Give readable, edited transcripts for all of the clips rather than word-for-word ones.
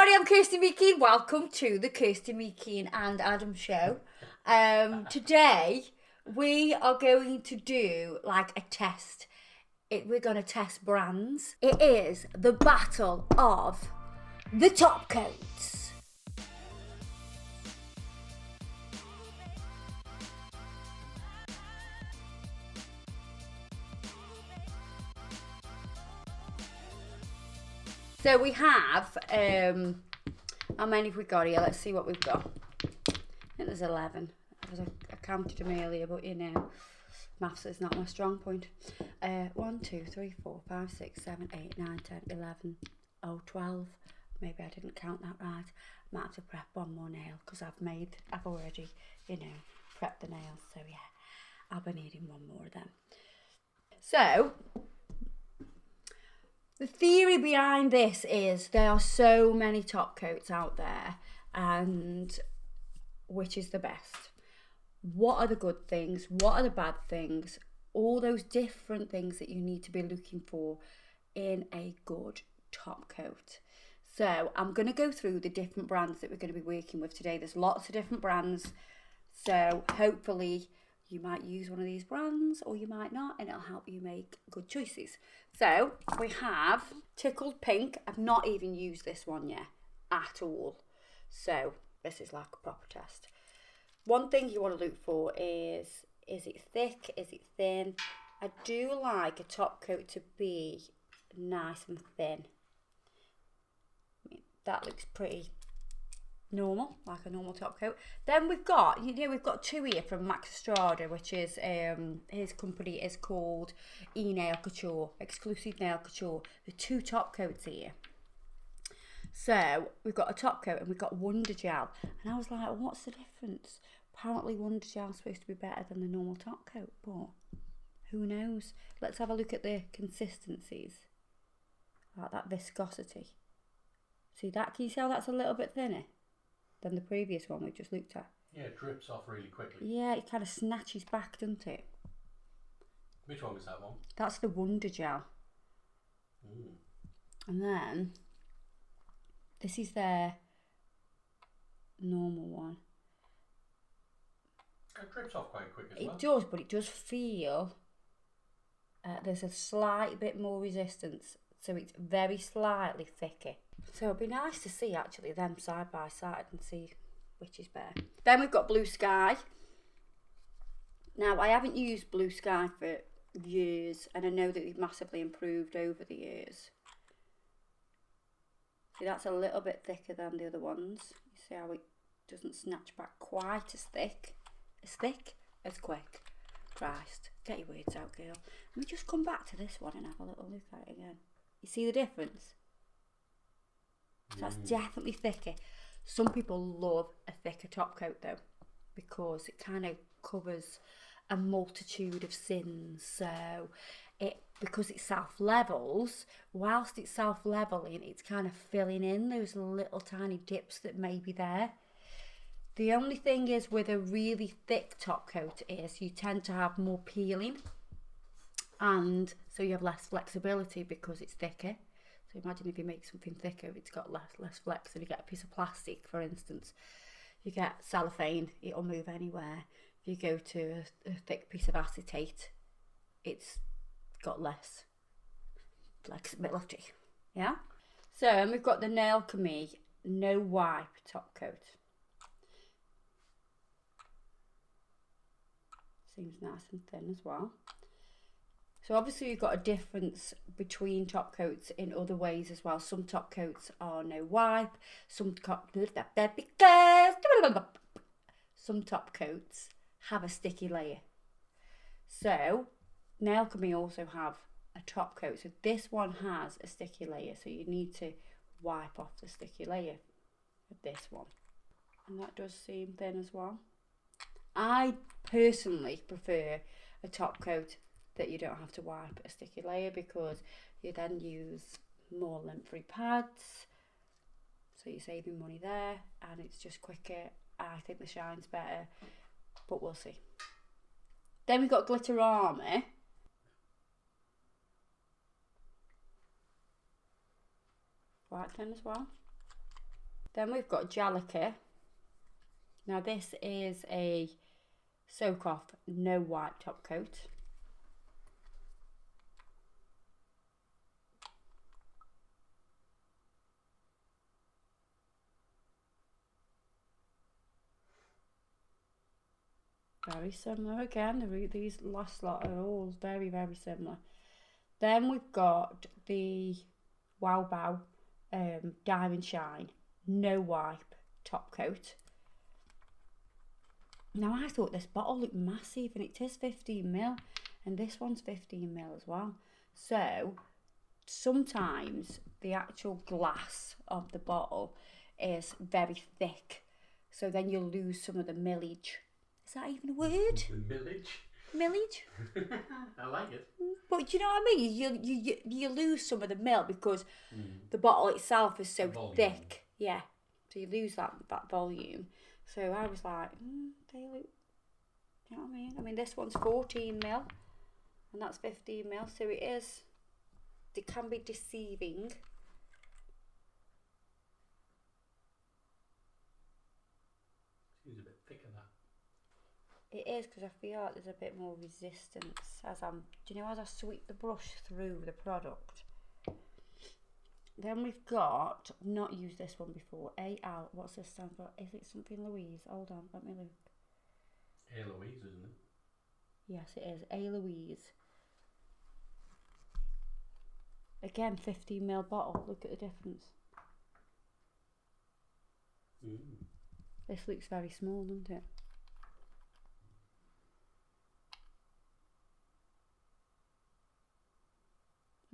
everybody, I'm Kirsty Meakin. Welcome to the Kirsty Meakin and Adam Show. Today we are going to do like a test. We're going to test brands. It is the battle of the Topcoats. So we have, how many have we got here? Let's see what we've got. I think there's 11. I counted them earlier, but you know, maths is not my strong point. 1, 2, 3, 4, 5, 6, 7, 8, 9, 10, 11, 12. Maybe I didn't count that right. Might have to prep one more nail because I've already, you know, prepped the nails. So yeah, I'll be needing one more of them. So, the theory behind this is there are so many top coats out there, and which is the best? What are the good things? What are the bad things? All those different things that you need to be looking for in a good top coat. So I'm going to go through the different brands that we're going to be working with today. There's lots of different brands. So hopefully you might use one of these brands or you might not, and it'll help you make good choices. So we have Tickled Pink. I've not even used this one yet at all. So this is like a proper test. One thing you want to look for is it thick? Is it thin? I do like a top coat to be nice and thin. That looks pretty normal, like a normal top coat. Then we've got, we've got two here from Max Estrada, which is, his company is called Nail Couture, Exclusive Nail Couture. The two top coats here. So we've got a top coat and we've got Wonder Gel. And I was like, what's the difference? Apparently Wonder Gel is supposed to be better than the normal top coat, but who knows? Let's have a look at the consistencies. Like that viscosity. See that? Can you see how that's a little bit thinner than the previous one we just looked at? Yeah, it drips off really quickly. Yeah, it kind of snatches back, doesn't it? Which one was that one? That's the Wonder Gel. And then this is their normal one. It drips off quite quick as well. It does, but it does feel there's a slight bit more resistance, so it's very slightly thicker. So it'd be nice to see actually them side by side and see which is better. Then we've got Blue Sky. Now I haven't used Blue Sky for years, and I know that they've massively improved over the years. See, that's a little bit thicker than the other ones. You see how it doesn't snatch back quite as thick as quick. Christ, get your words out, girl. Let me just come back to this one and have a little look at it again. You see the difference? So that's definitely thicker. Some people love a thicker top coat though, because it kind of covers a multitude of sins. So because it self-levels, whilst it's self-leveling, it's kind of filling in those little tiny dips that may be there. The only thing is with a really thick top coat is you tend to have more peeling, and so you have less flexibility because it's thicker. So imagine if you make something thicker, it's got less flex. If you get a piece of plastic, for instance, you get cellophane, it'll move anywhere. If you go to a thick piece of acetate, it's got less flexibility. Yeah? So, and we've got the Nail Chemie No Wipe top coat. Seems nice and thin as well. So obviously you've got a difference between top coats in other ways as well. Some top coats are no wipe. Some top coats have a sticky layer. So Nail Chemie also have a top coat. So this one has a sticky layer. So you need to wipe off the sticky layer with this one. And that does seem thin as well. I personally prefer a top coat that you don't have to wipe a sticky layer, because you then use more lint-free pads, so you're saving money there, and it's just quicker. I think the shine's better, but we'll see. Then we've got Glitter Army. Quite thin as well. Then we've got Jalika. Now this is a soak off, no wipe top coat. Very similar again. These last lot are all very, very similar. Then we've got the Wow Bow Diamond Shine no wipe top coat. Now I thought this bottle looked massive, and it is 15ml, and this one's 15ml as well. So sometimes the actual glass of the bottle is very thick, so then you'll lose some of the millage. Is that even a word? The millage. Millage. I like it. But do you know what I mean? You lose some of the milk because the bottle itself is so thick. Yeah. So you lose that volume. So I was like, they look. You know what I mean? I mean, this one's 14ml, and that's 15ml. So it is. It can be deceiving. Seems a bit thicker, that. It is, because I feel like there's a bit more resistance as as I sweep the brush through the product. Then we've got, not used this one before, AL, what's this stand for? Is it something Louise? Hold on, let me look. Louise, isn't it? Yes, it is, A Louise. Again, 15ml bottle, look at the difference. This looks very small, doesn't it?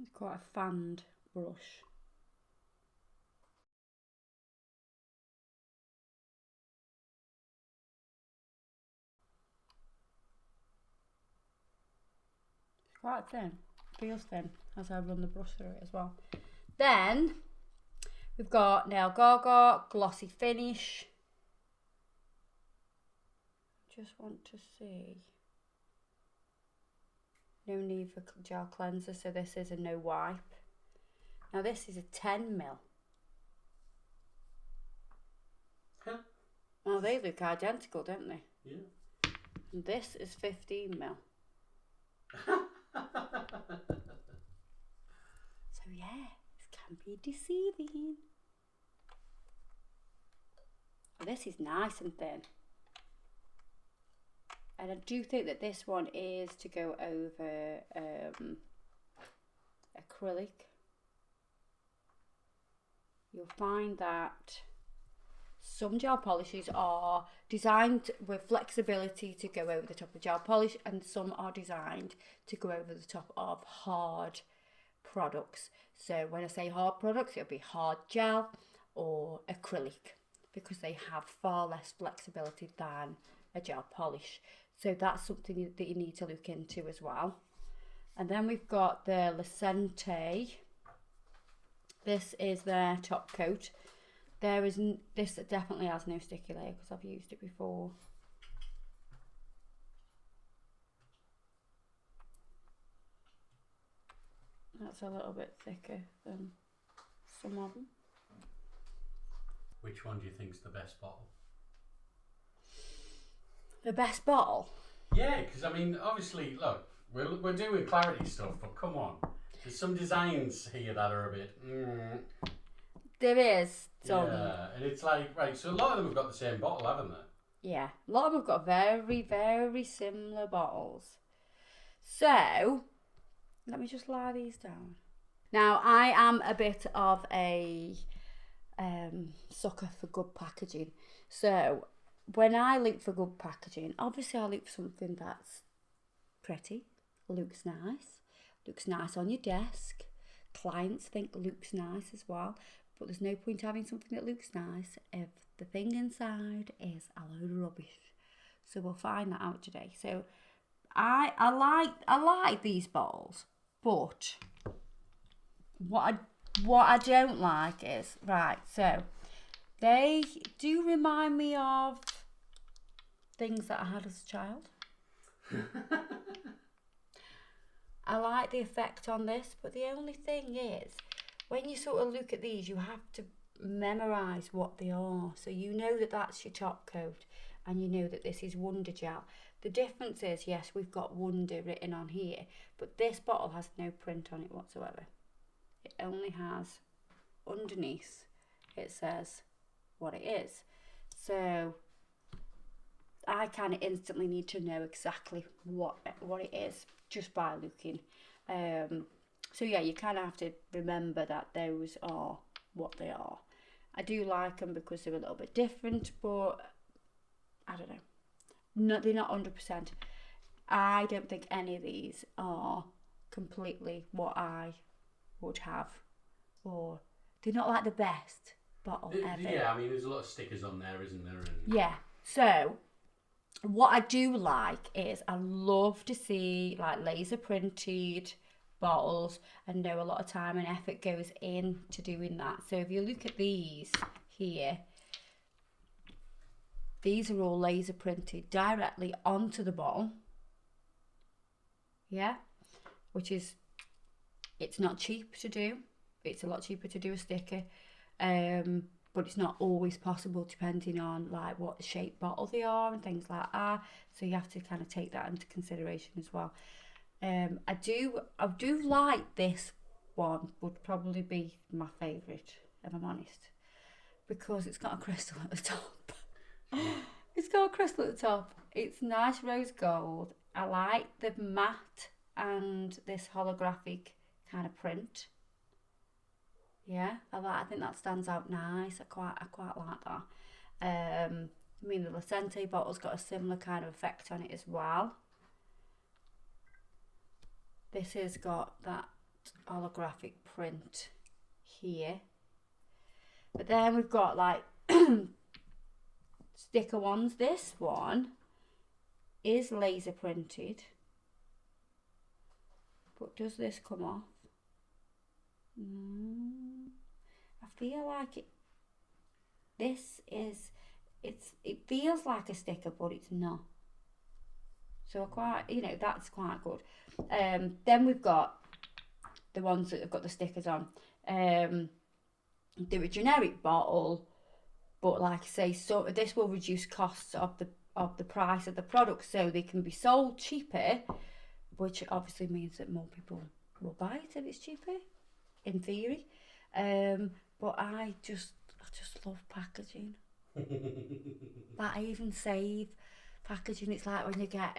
It's quite a fanned brush. It's quite thin, feels thin as I run the brush through it as well. Then we've got now Garga Glossy Finish. Just want to see. No need for gel cleanser, so this is a no wipe. Now this is a 10ml. Huh? Now they look identical, don't they? Yeah. And this is 15ml. So yeah, this can be deceiving. This is nice and thin. And I do think that this one is to go over acrylic. You'll find that some gel polishes are designed with flexibility to go over the top of gel polish, and some are designed to go over the top of hard products. So when I say hard products, it'll be hard gel or acrylic, because they have far less flexibility than a gel polish. So that's something that you need to look into as well. And then we've got the Lucente. This is their top coat. This definitely has no sticky layer because I've used it before. That's a little bit thicker than some of them. Which one do you think's the best bottle? The best bottle? Yeah, because I mean, obviously, look, we're doing clarity stuff, but come on. There's some designs here that are a bit... There is some. Yeah, and it's like, right, so a lot of them have got the same bottle, haven't they? Yeah, a lot of them have got very, very similar bottles. So, let me just lie these down. Now, I am a bit of a sucker for good packaging. So, when I look for good packaging, obviously I look for something that's pretty, looks nice on your desk. Clients think looks nice as well, but there's no point having something that looks nice if the thing inside is a load of rubbish. So we'll find that out today. So I like these bottles, but what I don't like is, right, so they do remind me of things that I had as a child. I like the effect on this, but the only thing is, when you sort of look at these, you have to memorise what they are. So you know that that's your top coat, and you know that this is Wonder Gel. The difference is, yes, we've got Wonder written on here, but this bottle has no print on it whatsoever. It only has underneath, it says what it is. So I kind of instantly need to know exactly what it is just by looking. So yeah, you kind of have to remember that those are what they are. I do like them because they're a little bit different, but I don't know. No, they're not 100%. I don't think any of these are completely what I would have, or they're not like the best bottle ever. Yeah, I mean, there's a lot of stickers on there, isn't there? And yeah. So what I do like is I love to see like laser printed bottles, and know a lot of time and effort goes into doing that. So if you look at these here, these are all laser printed directly onto the bottle. Yeah, which is, it's not cheap to do. It's a lot cheaper to do a sticker, but it's not always possible depending on like what shape bottle they are and things like that. So you have to kind of take that into consideration as well. I do like this one, would probably be my favourite if I'm honest, because it's got a crystal at the top. It's got a crystal at the top. It's nice rose gold. I like the matte and this holographic kind of print. Yeah, I think that stands out nice. I quite like that. I mean, the Lucente bottle's got a similar kind of effect on it as well. This has got that holographic print here. But then we've got like sticker ones. This one is laser printed, but does this come off? I feel like it feels like a sticker, but it's not. So that's quite good. Then we've got the ones that have got the stickers on. They're a generic bottle, but like I say, so this will reduce costs of the price of the product, so they can be sold cheaper, which obviously means that more people will buy it if it's cheaper, in theory. But I just love packaging. Like, I even save packaging. It's like when you get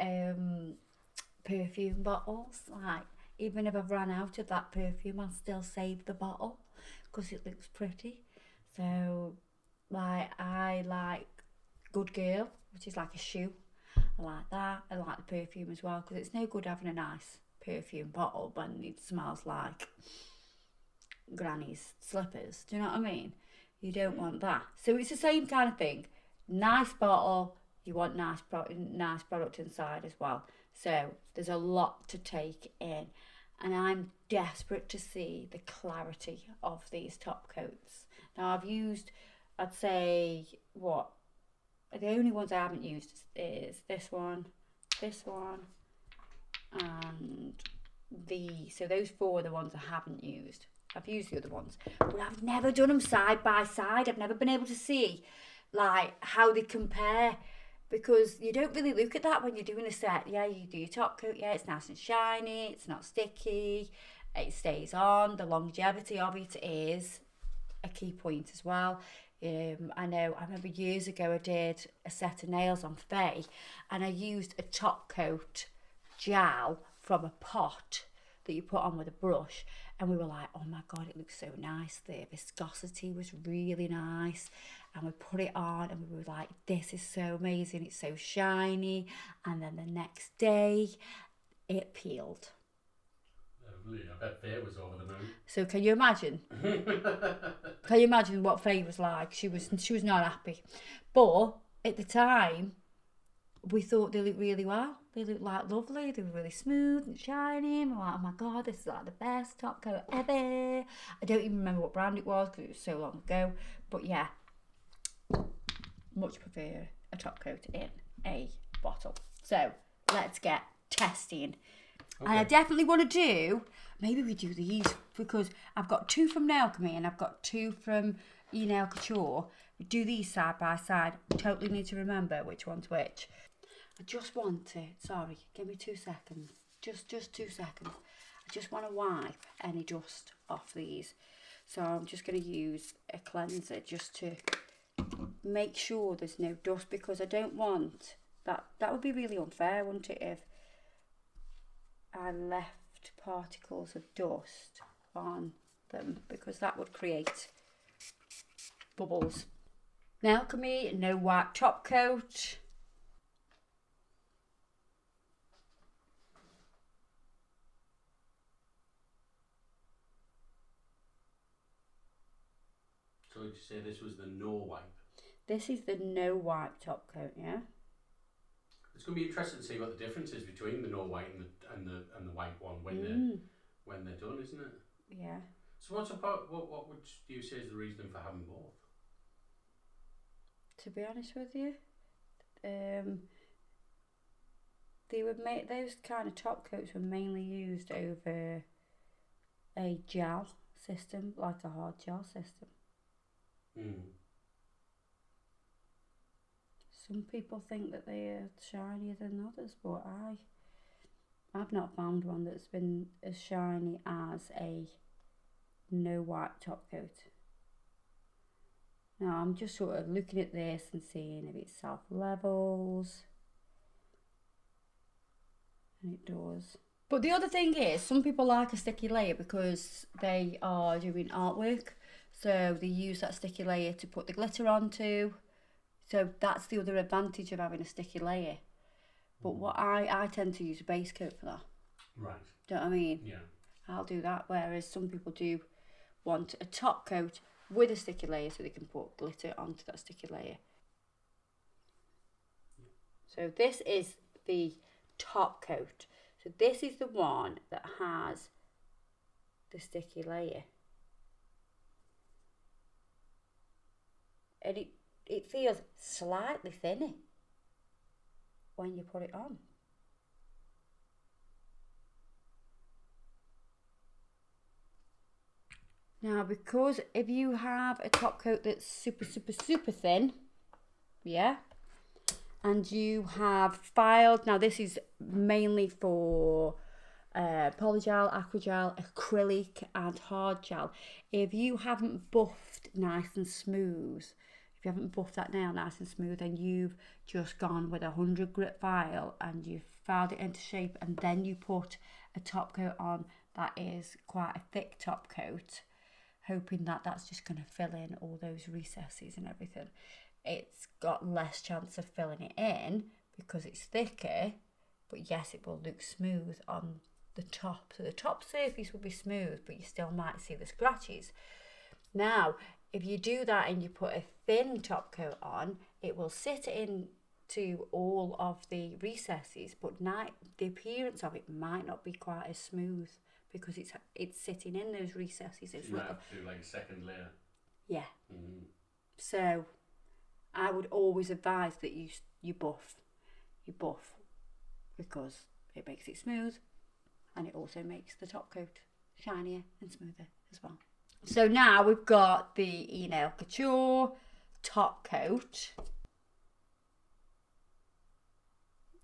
perfume bottles, like even if I've run out of that perfume, I'll still save the bottle because it looks pretty. So like, I like Good Girl, which is like a shoe. I like that. I like the perfume as well, because it's no good having a nice perfume bottle when it smells like granny's slippers. Do you know what I mean? You don't want that. So it's the same kind of thing. Nice bottle, you want nice product inside as well. So there's a lot to take in, and I'm desperate to see the clarity of these top coats. Now I've used, I'd say, the only ones I haven't used is this one, and these. So those four are the ones I haven't used. I've used the other ones, but I've never done them side by side. I've never been able to see like how they compare, because you don't really look at that when you're doing a set. Yeah, you do your top coat, yeah, it's nice and shiny, it's not sticky, it stays on. The longevity of it is a key point as well. I remember years ago I did a set of nails on Faye, and I used a top coat gel from a pot that you put on with a brush, and we were like, oh my god, it looks so nice. The viscosity was really nice, and we put it on and we were like, this is so amazing, it's so shiny. And then the next day it peeled. Lovely. I bet Faye was over the moon. So can you imagine? Can you imagine what Faye was like? She was not happy. But at the time, we thought they looked really well. They looked like lovely. They were really smooth and shiny. And we're like, oh my god, this is like the best top coat ever. I don't even remember what brand it was because it was so long ago. But yeah, much prefer a top coat in a bottle. So let's get testing. Okay. And I definitely want to do, maybe we do these, because I've got 2 from Nail Alchemy and I've got 2 from Couture, we do these side by side. Totally need to remember which one's which. I just want to, sorry, give me 2 seconds. Just 2 seconds. I just want to wipe any dust off these. So I'm just going to use a cleanser just to make sure there's no dust, because I don't want that. That would be really unfair, wouldn't it, if I left particles of dust on them, because that would create bubbles. Now can we no white top coat. So would you say this was the no wipe? This is the no wipe top coat, yeah. It's going to be interesting to see what the difference is between the no wipe and the white one when they're done, isn't it? Yeah. So what would you say is the reason for having both? To be honest with you, they would make those kind of top coats were mainly used over a gel system, like a hard gel system. Some people think that they are shinier than others, but I've not found one that's been as shiny as a no white top coat. Now I'm just sort of looking at this and seeing if it self-levels, and it does. But the other thing is, some people like a sticky layer because they are doing artwork, so they use that sticky layer to put the glitter onto. So that's the other advantage of having a sticky layer. But what I tend to use a base coat for that. Right. Do you know what I mean? Yeah. I'll do that, whereas some people do want a top coat with a sticky layer so they can put glitter onto that sticky layer. So this is the top coat. So this is the one that has the sticky layer. And it feels slightly thinner when you put it on. Now, because if you have a top coat that's super thin, yeah, and you have filed, now this is mainly for polygel, aquagel, acrylic and hard gel. If you haven't buffed nice and smooth, if you haven't buffed that nail nice and smooth and you've just gone with 100 grit file and you've filed it into shape and then you put a top coat on that is quite a thick top coat, hoping that that's just going to fill in all those recesses and everything, it's got less chance of filling it in because it's thicker, but yes, it will look smooth on the top. So the top surface will be smooth, but you still might see the scratches. Now, if you do that and you put a thin top coat on, it will sit into all of the recesses, but the appearance of it might not be quite as smooth because it's sitting in those recesses as well. You might have to do like a second layer. Yeah. So I would always advise that you buff because it makes it smooth and it also makes the top coat shinier and smoother as well. So now we've got the Couture top coat.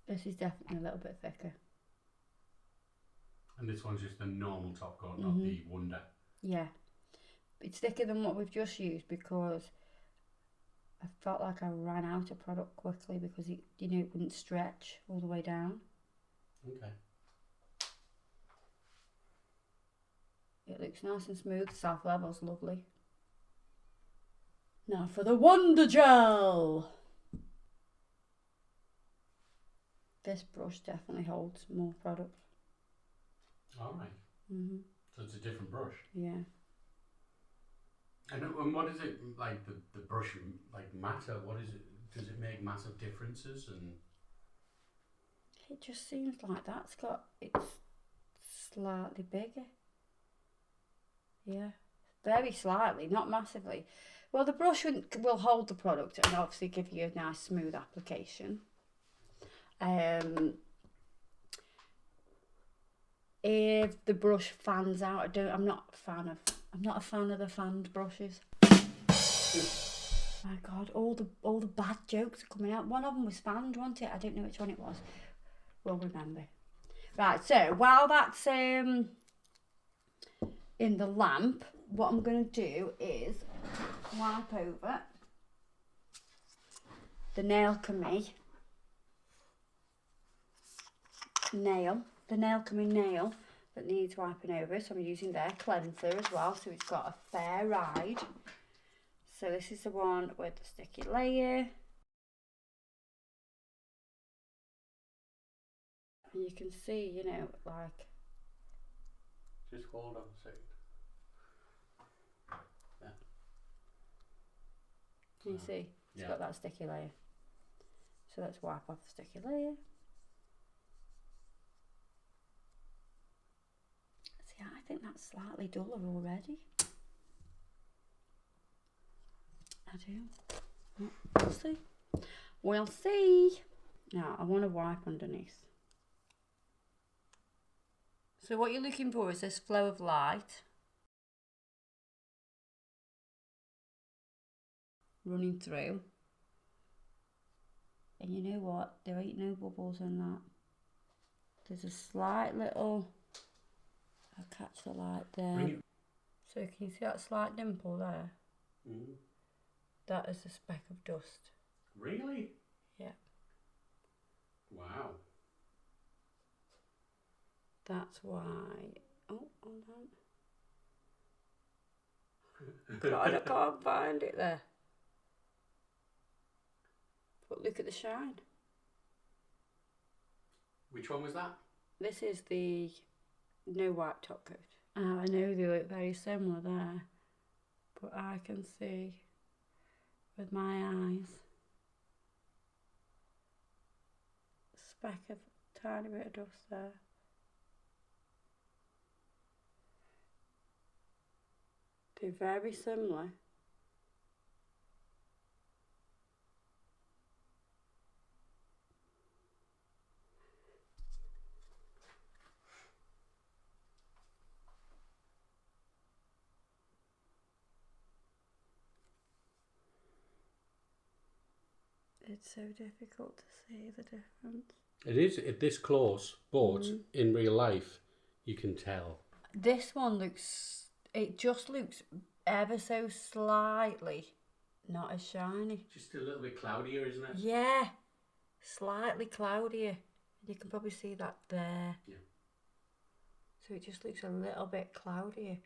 This is definitely a little bit thicker. And this one's just the normal top coat, not the Wonder. Yeah. It's thicker than what we've just used because I felt like I ran out of product quickly because it wouldn't stretch all the way down. Okay. It looks nice and smooth, self-level's lovely. Now for the Wonder Gel. This brush definitely holds more product. Alright. So it's a different brush. Yeah. And what is it, like the brush, like matter, what is it, does it make massive differences? And it just seems like it's slightly bigger. Yeah, very slightly, not massively. Well, the brush will hold the product and obviously give you a nice smooth application. If the brush fans out, I'm not a fan of the fanned brushes. My God, all the bad jokes are coming out. One of them was found, wasn't it? I don't know which one it was. We'll remember. Right, so while that's in the lamp, what I'm going to do is wipe over the nail coming nail that needs wiping over. So I'm using their cleanser as well, so it's got a fair ride. So this is the one with the sticky layer. And you can see, you know, like... Just hold on a second. Yeah. Can you see? It's got that sticky layer. So let's wipe off the sticky layer. See, I think that's slightly duller already. I do. We'll see. We'll see. Now, I want to wipe underneath. So what you're looking for is this flow of light running through. And you know what? There ain't no bubbles in that. There's a slight little... I'll catch the light there. So can you see that slight dimple there? Mm. That is a speck of dust. Really? Yeah. Wow. That's why... Oh, hold on. God, I can't find it there. But look at the shine. Which one was that? This is the no white top coat. I know they look very similar there, but I can see with my eyes a speck of tiny bit of dust there. They're very similar. It's so difficult to see the difference. It is at this close, but in real life, you can tell. This one looks, it just looks ever so slightly not as shiny. Just a little bit cloudier, isn't it? Yeah, slightly cloudier. You can probably see that there. Yeah. So it just looks a little bit cloudier.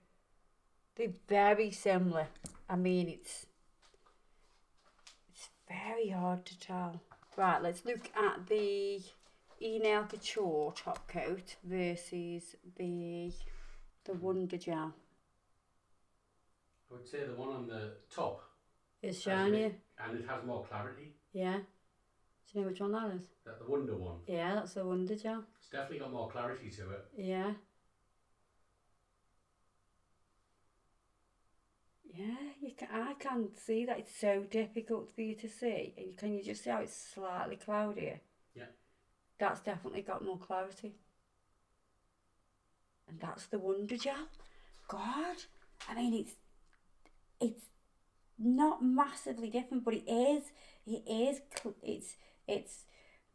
They're very similar. I mean, it's very hard to tell. Right, let's look at the E-Nail Couture top coat versus the Wonder Gel. I would say the one on the top is shinier. And it has more clarity. Yeah. Do you know which one that is? That the Wonder one. Yeah, that's the Wonder Gel. It's definitely got more clarity to it. Yeah. Yeah, I can see that it's so difficult for you to see. Can you just see how it's slightly cloudier? Yeah. That's definitely got more clarity. And that's the Wonder Gel. God, I mean, it's not massively different, but it's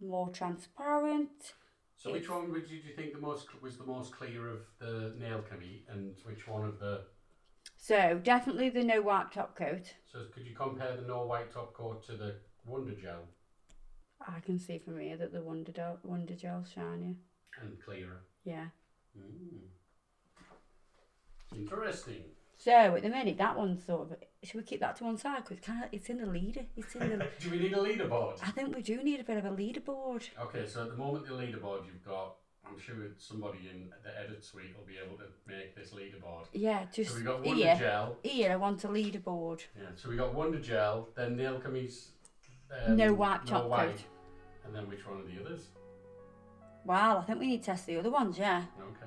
more transparent. So which one did you think was the most clear of the nail chemie, and which one of the... So definitely the no white top coat. So could you compare the no white top coat to the Wonder Gel? I can see from here that the Wonder Gel's shinier. And clearer. Yeah. Interesting. So at the minute that one's sort of... Should we keep that to one side? Because it's in the leader. It's in the... Do we need a leaderboard? I think we do need a bit of a leaderboard. Okay, so at the moment the leaderboard you've got... I'm sure somebody in the edit suite will be able to make this leaderboard. Yeah, just so we got Wonder Gel. Here, I want a leaderboard. Yeah, so we got Wonder Gel, then nail chemie's no white top coat. And then which one are the others? Well, I think we need to test the other ones, yeah. Okay.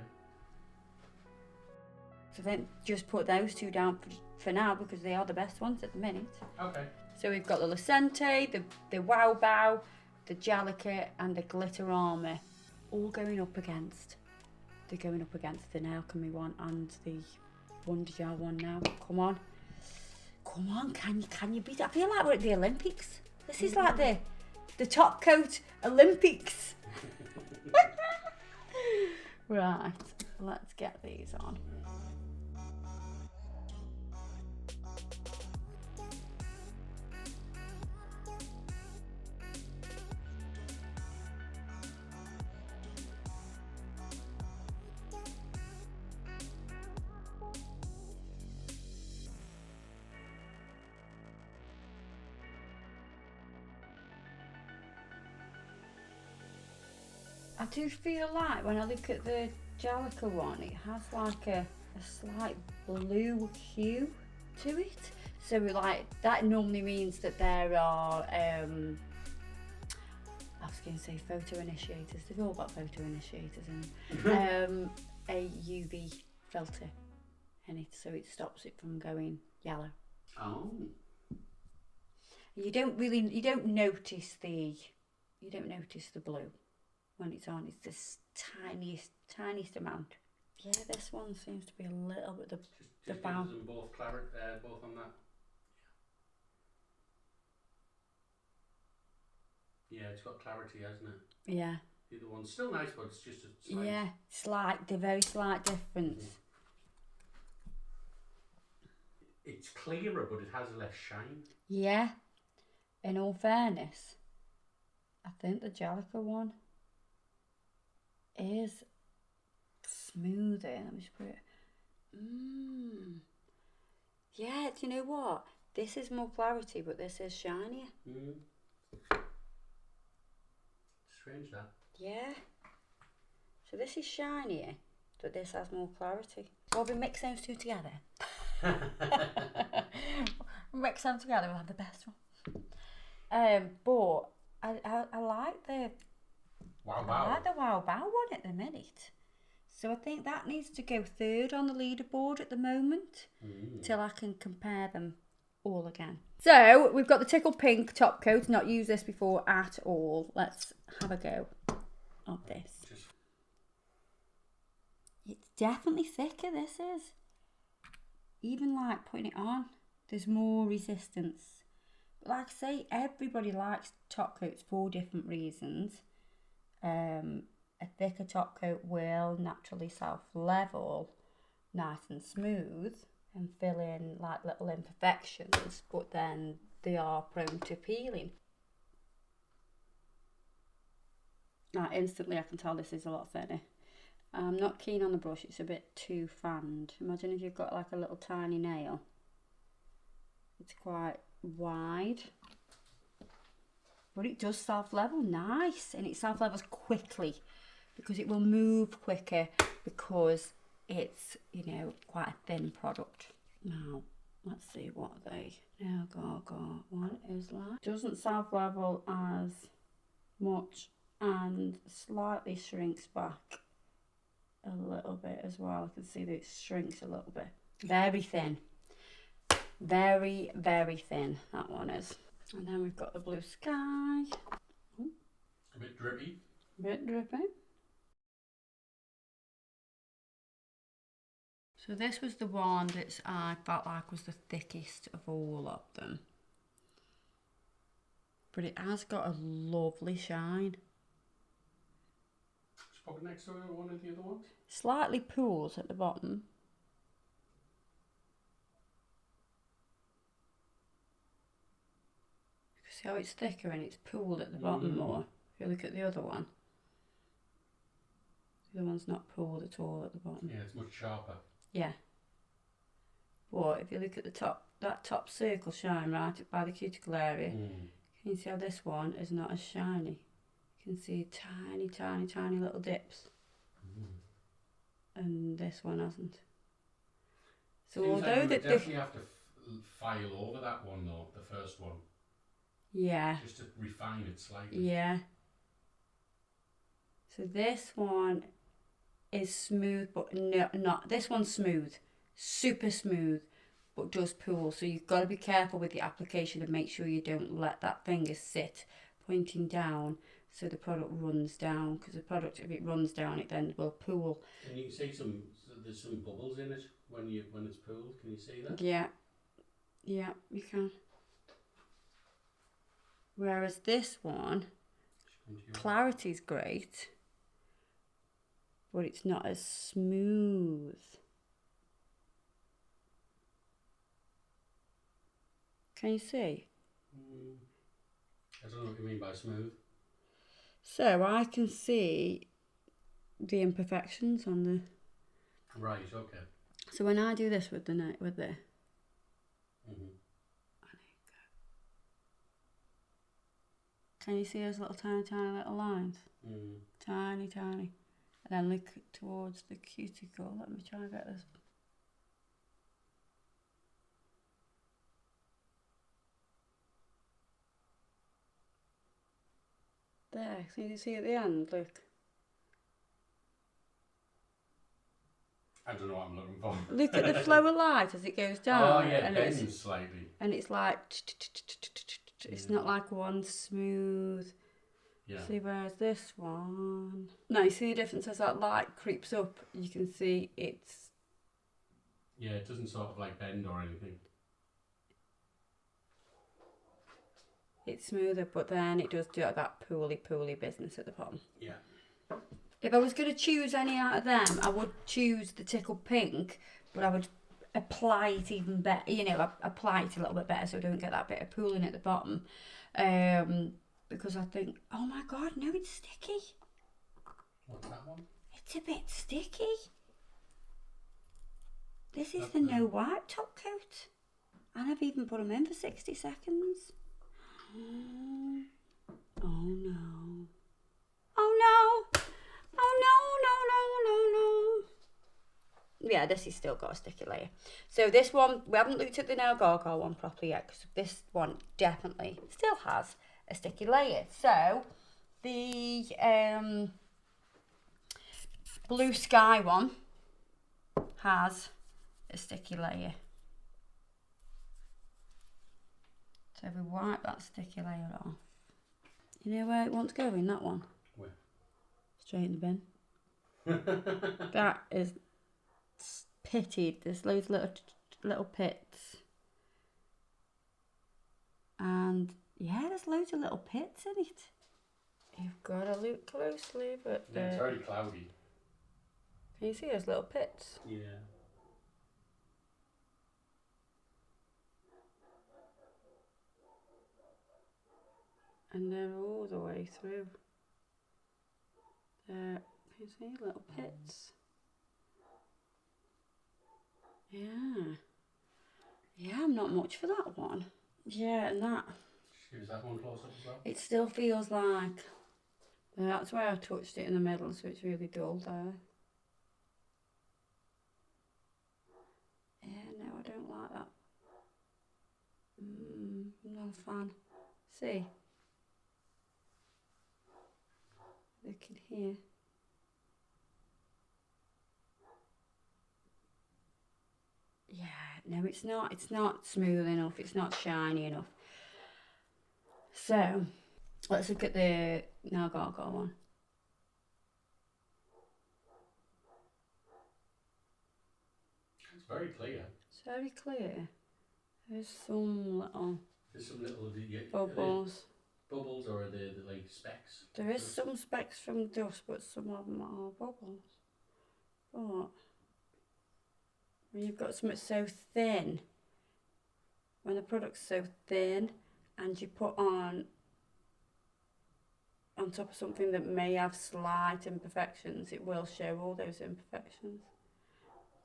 So then just put those two down for now because they are the best ones at the minute. Okay. So we've got the Lucente, the Wow Bow, the Jalika and the Glitter Armour. All going up against. They're going up against the Nail Chemie one and the Wonder Gel one now. Come on. Come on, can you beat it? I feel like we're at the Olympics. This is like the Topcoat Olympics. Right, let's get these on. I do feel like when I look at the Jalika one, it has like a slight blue hue to it. So like that normally means that there are, I was going to say photo initiators. They've all got photo initiators in them. A UV filter in it, so it stops it from going yellow. Oh. You don't notice the blue when it's on. It's this tiniest amount. Yeah, this one seems to be a little bit the bounce. Them both both on that. Yeah, it's got clarity, hasn't it? Yeah. The other one's still nice, but it's just a slight. The very slight difference. It's clearer, but it has less shine. Yeah. In all fairness, I think the Jalika one is smoother. Let me just put it. Yeah, do you know what? This is more clarity, but this is shinier. Strange that. Yeah. So this is shinier, but this has more clarity. Well, we mix those two together. Mix them together, we'll have the best one. But I like the Wow. I like the Wow Bow one at the minute. So I think that needs to go third on the leaderboard at the moment till I can compare them all again. So we've got the Tickled Pink top coat. Not used this before at all. Let's have a go of this. It's definitely thicker. This is. Even like putting it on, there's more resistance. But like I say, everybody likes top coats for different reasons. A thicker top coat will naturally self-level, nice and smooth, and fill in like little imperfections, but then they are prone to peeling. Now instantly I can tell this is a lot thinner. I'm not keen on the brush, it's a bit too fanned. Imagine if you've got like a little tiny nail. It's quite wide. But it does self-level nice, and it self-levels quickly because it will move quicker because it's, you know, quite a thin product. Now, let's see what the Garga one is like. Doesn't self-level as much and slightly shrinks back a little bit as well. I can see that it shrinks a little bit. Very thin. Very, very thin, that one is. And then we've got the Blue Sky. Ooh. A bit drippy. A bit drippy. So this was the one that I felt like was the thickest of all of them. But it has got a lovely shine. Just pop it next to one of the other ones. Slightly pools at the bottom. See how it's thicker and it's pooled at the bottom more. If you look at the other one, the other one's not pooled at all at the bottom. Yeah, it's much sharper. Yeah. But if you look at the top, that top circle shine right by the cuticle area, can you see how this one is not as shiny? You can see tiny little dips. And this one hasn't. So seems although like you that would definitely have to file over that one though, the first one. Yeah. Just to refine it slightly. Yeah. So this one is smooth, but not. This one's smooth, super smooth, but does pool. So you've got to be careful with the application and make sure you don't let that finger sit pointing down so the product runs down. Because the product, if it runs down, it then will pool. And you can see there's some bubbles in it when it's pooled. Can you see that? Yeah. Yeah, you can. Whereas this one, clarity's great, but it's not as smooth. Can you see? I don't know what you mean by smooth. So I can see the imperfections on the. Right. Okay. So when I do this with the can you see those little tiny little lines? Tiny. And then look towards the cuticle. Let me try and get this. There, so you see at the end, look. I don't know what I'm looking for. Look at the flow of light as it goes down. Oh yeah, and bends it's, slightly. and it's like, it's not like one smooth. Yeah. See, whereas this one. No, you see the difference as that light creeps up, you can see it's. Yeah, it doesn't sort of like bend or anything. It's smoother, but then it does do that pooly business at the bottom. Yeah. If I was going to choose any out of them, I would choose the Tickled Pink, but I would apply it even better. You know, apply it a little bit better so I don't get that bit of pooling at the bottom. Because I think, oh my God, no, it's sticky. What's that one? It's a bit sticky. This is the no wipe top coat. And I've even put them in for 60 seconds. Oh no. Oh no. Oh no. Yeah, this has still got a sticky layer. So this one, we haven't looked at the nail Garga one properly yet because this one definitely still has a sticky layer. So the Blue Sky one has a sticky layer. So if we wipe that sticky layer off, you know where it wants to go in that one? Where? Straight in the bin. That is pitted. There's loads of little pits. And yeah, there's loads of little pits in it. You've got to look closely, but yeah, it's very cloudy. Can you see those little pits? Yeah. And they're all the way through. There, can you see little pits? Yeah. Yeah, I'm not much for that one. Yeah, and that. Use that one close up as well. It still feels like. That's why I touched it in the middle, so it's really dull there. Yeah, no, I don't like that. I'm not a fan. See? Look in here. Yeah, no, it's not smooth enough, it's not shiny enough. So, let's look at the nail Garga one. It's very clear. It's very clear. There's some little bubbles. Bubbles, or are they like specks? There is some specks from dust, but some of them are bubbles. But when you've got something so thin, when the product's so thin and you put on top of something that may have slight imperfections, it will show all those imperfections.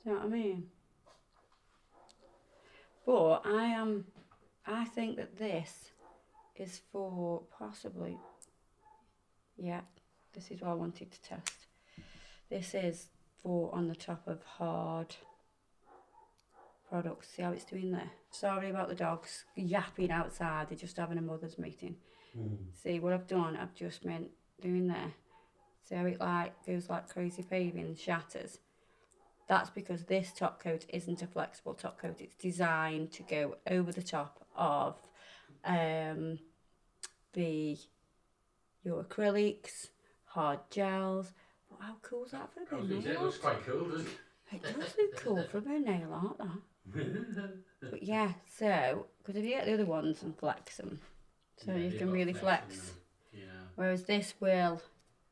Do you know what I mean? But I think that this is for possibly, yeah, this is what I wanted to test. This is for on the top of hard products. See how it's doing there? Sorry about the dogs yapping outside, they're just having a mother's meeting. See what I've done, I've just meant doing there. See how it like goes like crazy paving and shatters? That's because this top coat isn't a flexible top coat. It's designed to go over the top of your acrylics, hard gels. But how cool is that for a bit of nail art? It looks quite cool, doesn't it? It does look cool for a bit of nail art, that. But yeah, so, because if you get the other ones and flex them, so Yeah, you they've can got really flex in flex. them. Yeah. Whereas this will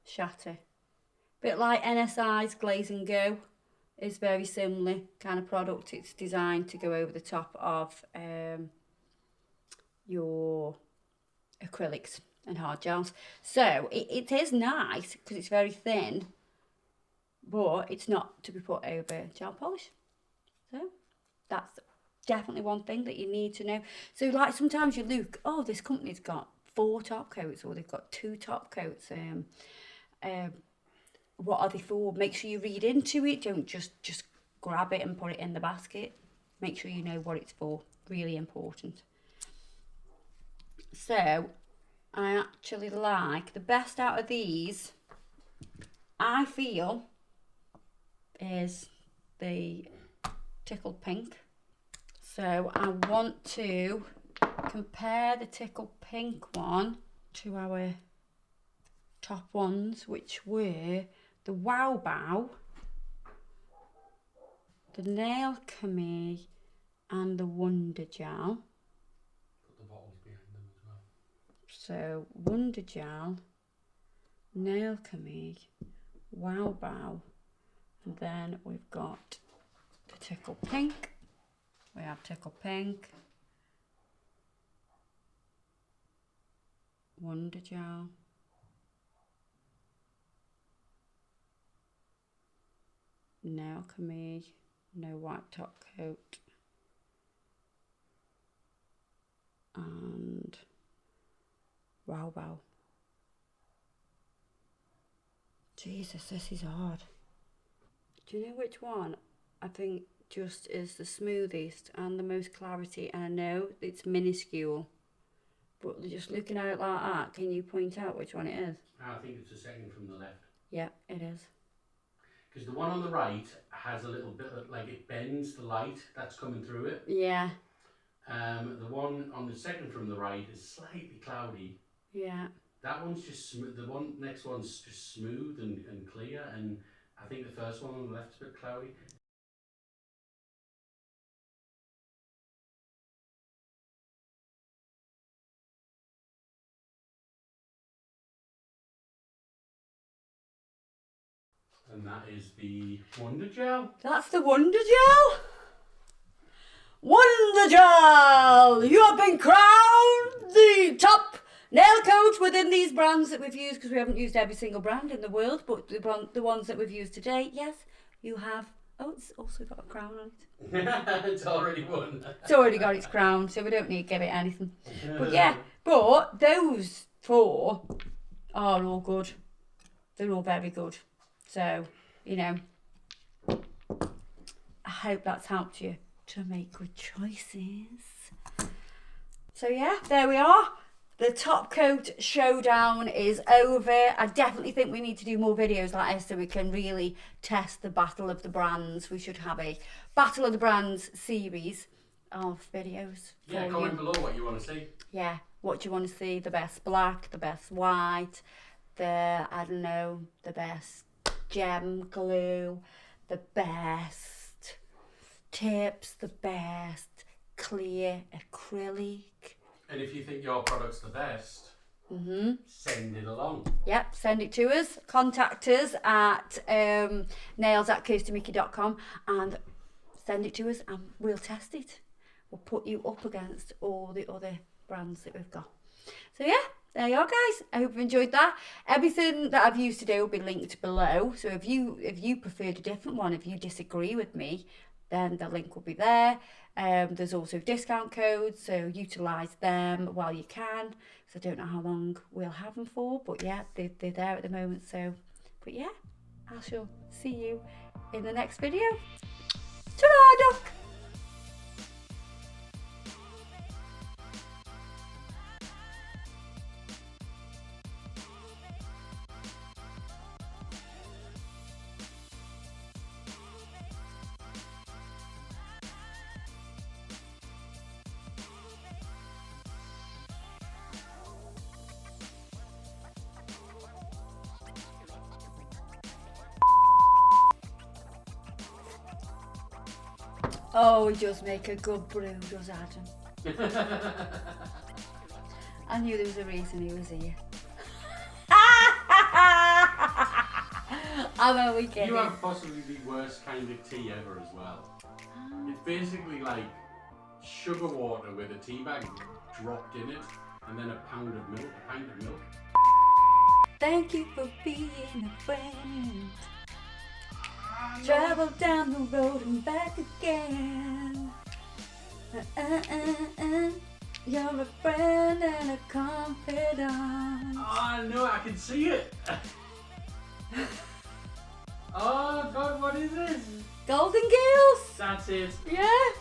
shatter. Bit like NSI's Glaze and Go is very similar kind of product. It's designed to go over the top of your acrylics and hard gels. So it is nice because it's very thin, but it's not to be put over gel polish. So that's definitely one thing that you need to know. So like sometimes you look, oh, this company's got 4 top coats or they've got 2 top coats. What are they for? Make sure you read into it. Don't just grab it and put it in the basket. Make sure you know what it's for. Really important. So I actually like the best out of these, I feel, is the Tickled Pink. So I want to compare the Tickled Pink one to our top ones, which were the Wow Bow, the Nail Chemie, and the Wonder Gel. Put the bottles behind them as well. So Wonder Gel, Nail Chemie, Wow Bow, and then we've got the Tickled Pink. We have Tickled Pink, Wonder Gel, Nail Chemie, no white top coat, and Wow Bow. Jesus, this is hard. Do you know which one I think just is the smoothest and the most clarity? And I know it's minuscule, but just looking at it like that, can you point out which one it is? I think it's the second from the left. Yeah, it is. Because the one on the right has a little bit of, like, it bends the light that's coming through it. Yeah. The one on the second from the right is slightly cloudy. Yeah. That one's just smooth. The one next one's just smooth and clear, and I think the first one on the left's a bit cloudy. And that is the Wonder Gel. That's the Wonder Gel. Wonder Gel! You have been crowned the top nail coat within these brands that we've used, because we haven't used every single brand in the world, but the ones that we've used today, yes, you have. Oh, it's also got a crown on it. It's already won. It's already got its crown, so we don't need to give it anything. But yeah, but those 4 are all good. They're all very good. So, you know, I hope that's helped you to make good choices. So yeah, there we are. The top coat showdown is over. I definitely think we need to do more videos like this so we can really test the battle of the brands. We should have a battle of the brands series of videos. Yeah, comment below what you want to see. Yeah, what do you want to see? The best black, the best white, the, I don't know, the best gem glue, the best tips, the best clear acrylic. And if you think your product's the best, send it along. Yep, send it to us. Contact us at nails@kirstymickey.com and send it to us and we'll test it. We'll put you up against all the other brands that we've got. So yeah, there you are, guys. I hope you've enjoyed that. Everything that I've used today will be linked below. So if you preferred a different one, if you disagree with me, then the link will be there. There's also discount codes, so utilise them while you can. So I don't know how long we'll have them for, but yeah, they're there at the moment. So, but yeah, I shall see you in the next video. Ta-da, duck! Oh, he does make a good brew, does Adam. I knew there was a reason he was here. I'm only kidding. You have possibly the worst kind of tea ever as well. It's basically like sugar water with a tea bag dropped in it and then a pint of milk. Thank you for being a friend. Travel down the road and back again. You're a friend and a confidant. Oh no, I can see it. Oh God, what is this? Golden Gills. That's it. Yeah.